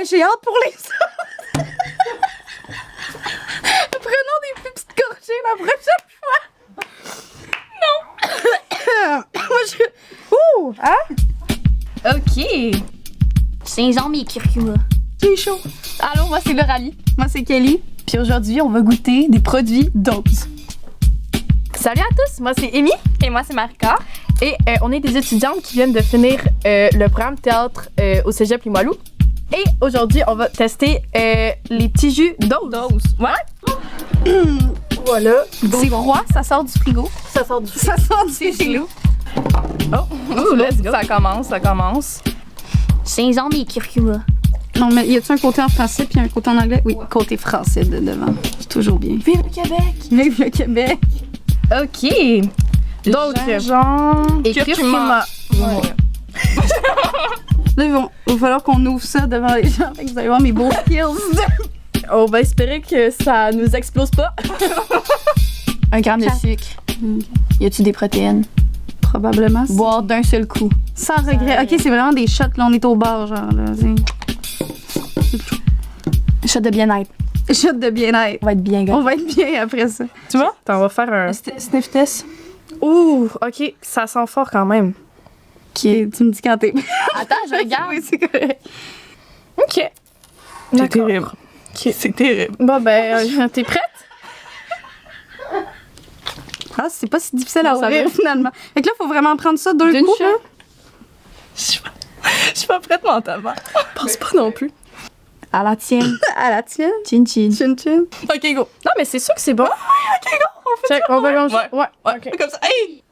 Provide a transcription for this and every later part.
J'ai hâte pour les autres. Prenons des plus petites gorgées la prochaine fois. Non. Moi, Ouh, hein? OK. Gingembre et curcuma. J'ai chaud. Allô, moi c'est Lauralie. Moi, c'est Kelly. Puis aujourd'hui, on va goûter des produits Dose. Salut à tous, moi c'est Amy. Et moi, c'est Marika. Et on est des étudiantes qui viennent de finir le programme théâtre au Cégep Limoilou. Et aujourd'hui, on va tester les petits jus Dose. Ouais. Voilà. C'est froid, ça sort du frigo. Ça sort du Ça sent du chez nous. Oh, let's go. Ça commence. Gingembre et curcuma. Non, mais y a-tu un côté en français puis un côté en anglais? Oui, côté français de devant. C'est toujours bien. Vive le Québec! Vive le Québec! OK. Donc, Gingembre et curcuma. Ouais. Là, il va falloir qu'on ouvre ça devant les gens. Fait que vous allez voir mes beaux skills. On va espérer que ça nous explose pas. 1 gramme de sucre. Y a-tu des protéines? Probablement. Boire d'un seul coup. Sans regret. Ok, c'est vraiment des shots. Là, on est au bar, genre. Là. Shot de bien-être. Shot de bien-être. On va être bien gars. On va être bien après ça. Tu vois? Attends, on va faire un. Sniff test. Ouh, OK, ça sent fort quand même. Ok, tu me dis quand t'es. Attends, je regarde. Oui, c'est correct. OK. C'est terrible. OK, c'est terrible. Bon, ben, t'es prête? Ah, c'est pas si difficile à Non, ça ouvrir va. finalement. Fait que là, faut vraiment prendre ça d'un D'une coup. shot? Là. Je suis pas prête mentalement. Je pense pas non plus. À la tienne. À la tienne. Chin chin. Chin chin. OK, go. Non, mais c'est sûr que c'est bon. OK, go. On fait Check, on va manger. Ouais. Ouais. OK. Comme ça. Hey!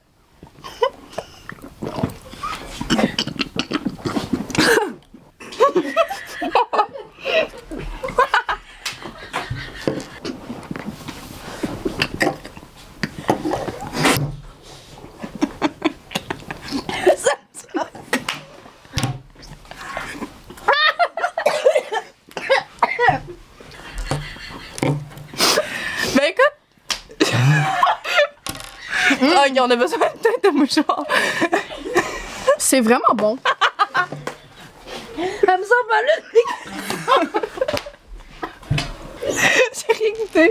Ben écoute. OK, on a besoin de tête de mouchoir. C'est vraiment bon. Elle me semble mal. J'ai rien goûté.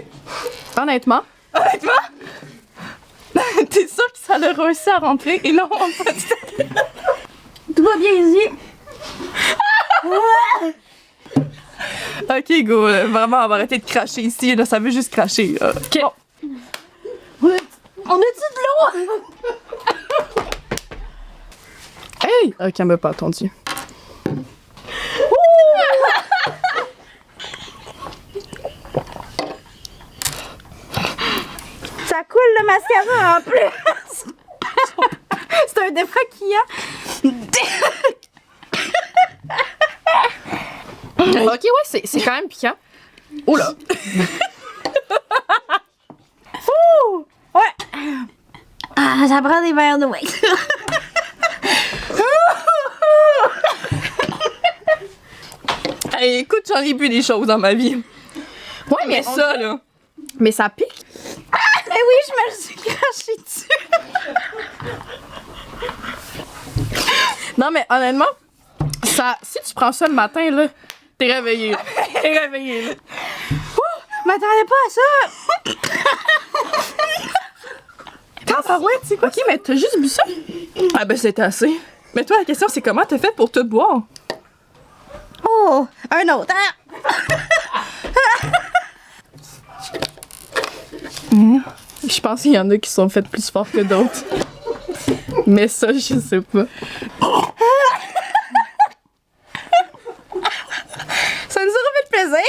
Honnêtement. Honnêtement? T'es sûr que ça l'a réussi à rentrer? Et non, pas du tout. Tout va bien ici. OK, go. Vraiment, on va arrêter de cracher ici. Là, ça veut juste cracher. OK. On a-tu de l'eau? Hey! OK, elle m'a pas attendu. Ça coule le mascara en plus. C'est un démaquillant. OK, ouais, c'est quand même piquant. Oh là! Ouais. Ah, ça prend des verres d'eau. Hey, écoute, j'en ai bu des choses dans ma vie. Ouais, Mais mais ça, là. Mais ça pique. Eh oui, je me le suis craché dessus. Non, mais honnêtement, ça, si tu prends ça le matin, là, t'es réveillé. Là. T'es réveillé, là. M'attendais pas à ça. Ah ouais, tu sais quoi? OK, mais t'as juste bu ça? Ah ben, c'est assez. Mais toi, la question, c'est comment t'as fait pour tout boire? Oh, un autre. Je pense qu'il y en a qui sont faites plus fort que d'autres. Mais ça, je sais pas. Ça nous aura fait plaisir.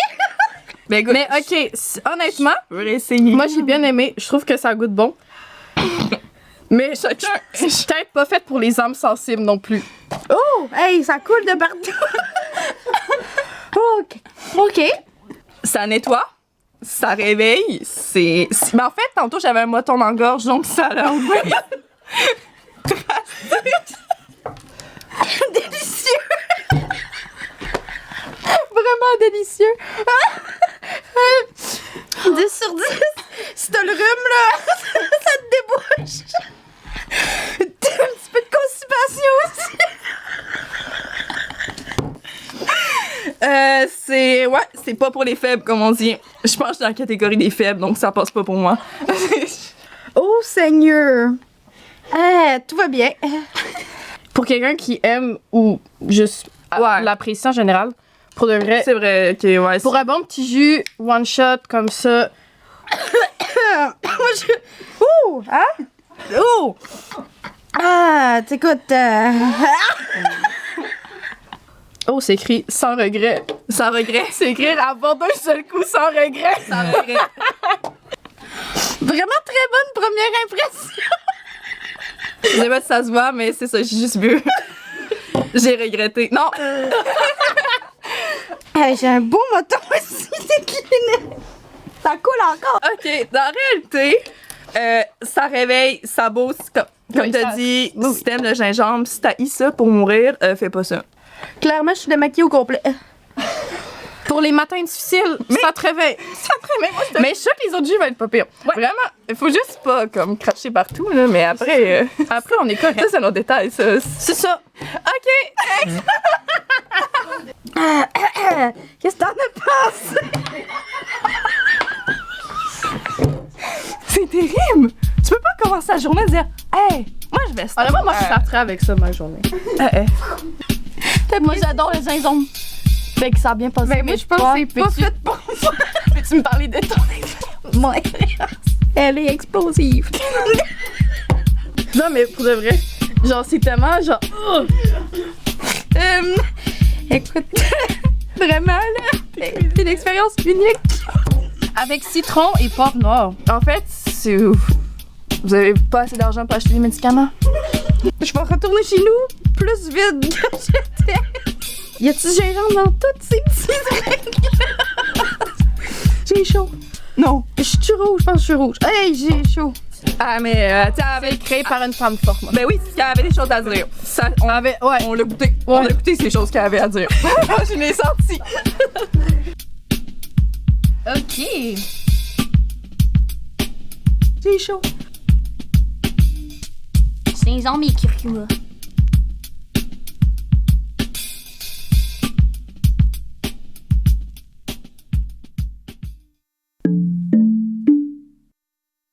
Ben, écoute, Mais OK, honnêtement, je vais essayer. moi, j'ai bien aimé. Je trouve que ça goûte bon. Mais Chacun. je suis peut-être pas faite pour les âmes sensibles non plus. Oh, hey, ça coule de partout. Oh, OK. Ça nettoie, ça réveille, Mais en fait, tantôt, j'avais un moton dans la gorge, donc ça l'a enlevé. Délicieux. Vraiment délicieux. 10 sur 10. Si t'as le rhume, là, ça te débouche. Un petit peu de constipation aussi. C'est pas pour les faibles, comme on dit. Je pense que je suis dans la catégorie des faibles, donc ça passe pas pour moi. Oh, Seigneur. Tout va bien. Pour quelqu'un qui aime ou juste Ouais. l'apprécie en général, pour de vrai, C'est vrai, ok, ouais. pour un bon petit jus, one shot comme ça, Moi, Ouh! Hein? Oh! Ah, t'écoutes. oh, c'est écrit sans regret. Sans regret. C'est écrit avoir d'un seul coup sans regret. Sans regret. Vraiment très bonne première impression. Je sais pas si ça se voit, mais c'est ça, j'ai juste bu. J'ai regretté. Non! J'ai un beau moton aussi, c'est Kleenex. Ça coule encore. Ok, dans la réalité, ça réveille, ça booste. Comme Oui, t'as ça- dit, oui. si t'aimes le gingembre, si t'as ça pour mourir, fais pas ça. Clairement, je suis démaquillée au complet. Pour les matins difficiles, ça te réveille. Ça te réveille. Mais je suis sûre que les autres jus vont être pas pires. Vraiment, il faut juste pas comme cracher partout, là, mais après, Après, on est correct. ça, c'est nos détails, ça. C'est ça. Ok! Qu'est-ce que t'en as pensé? C'est terrible! Tu peux pas commencer la journée et dire Hey, moi je vais Honnêtement, moi, je starterais avec ça ma journée. Moi, j'adore le gingembre. Fait que ça a bien passé. Mais moi, je pense que c'est pas fait pour moi. Peux-tu me parler de ton Mon expérience. Elle est explosive. Non, mais pour de vrai, genre, c'est tellement genre. Écoute, vraiment, là, c'est une expérience unique. Avec citron et porc noir. En fait, c'est. Vous avez pas assez d'argent pour acheter des médicaments? Je vais retourner chez nous plus vide que j'étais. Y a-tu du gingembre dans toutes ces petits règles? J'ai chaud. Non. Je suis rouge, je pense que je suis rouge. Hey, j'ai chaud. Ah, mais tu sais, C'est créé par une femme forte, moi. ben oui, il y avait des choses à dire. Ça, On avait. Ouais. on l'a goûté. On a goûté ces choses qu'il y avait à dire. Je l'ai senti. Ok. J'ai chaud. Gingembre et curcuma.